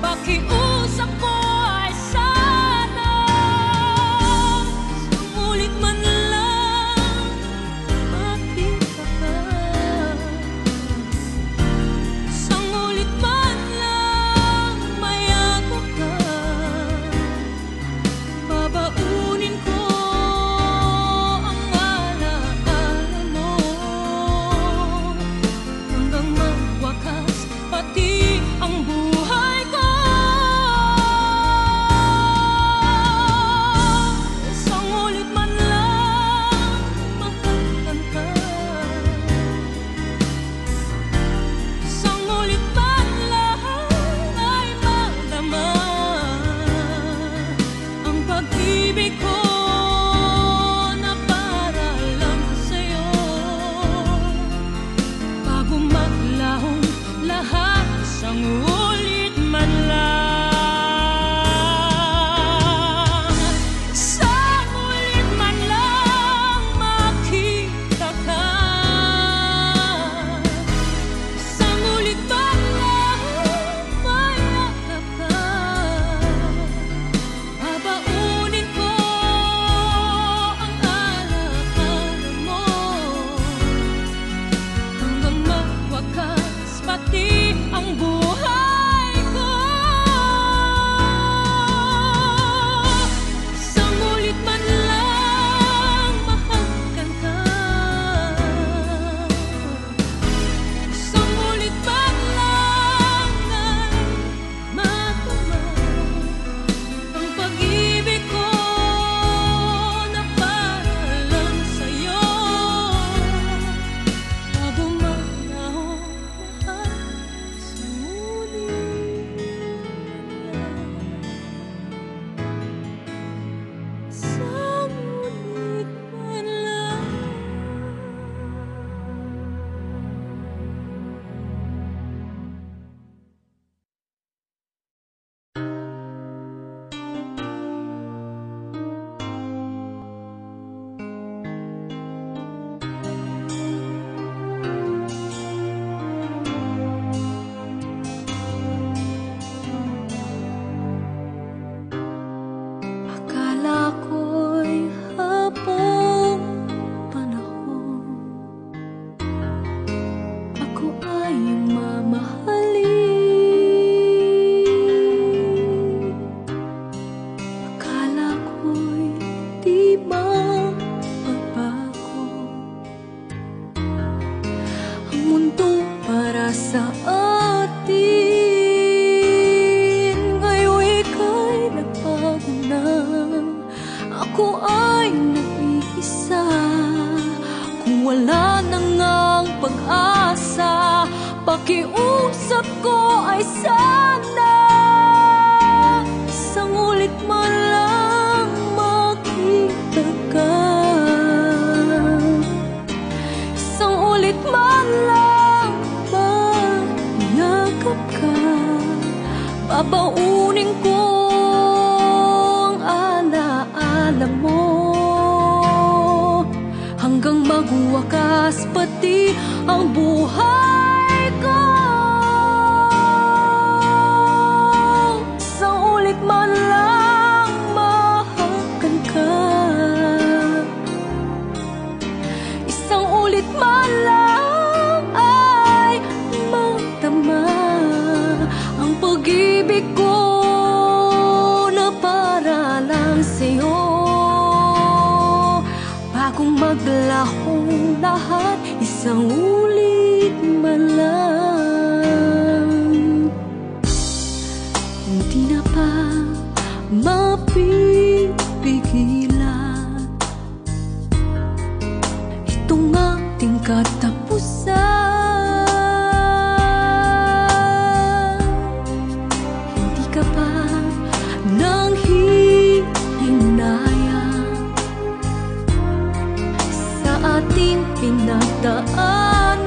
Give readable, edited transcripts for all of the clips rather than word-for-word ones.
Pakiusap ulit man lang, isang ulit man lang makita ka, isang ulit man lang mayakap ka, babaunin ko ang alaala mo hanggang mawakas pati ang buhay ko. Isang ulit man lang mahalkan ka, isang ulit man lang ay matama ang pag-ibig ko na para lang sa'yo. Bago man ako mahal, isang ulit man lang. Akala ko'y habang panahon ako ay mamahalin. Akala ko'y di magbabago ang mundo para sa atin. Ngayon ika'y nagbago na, ako ay nag-iisa. Kung wala na ngang pag-asa, pakiusap ko ay sana isang ulit man lang makita ka, isang ulit man lang mayakap ka, babaunin ko ang alaala mo hanggang magwakas pati ang buhay ko. Isang ulit man lang mahalkan ka, isang ulit man lang ay matama ang pag-ibig ko na para lang sa'yo. Bagong maglahong lahat, isang ulit man lang. Hindi na pa mapipigilan itong ating katapusan. Hindi ka pa nang hihinayang sa ating pinagdaan.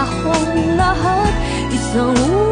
akong lahat, isang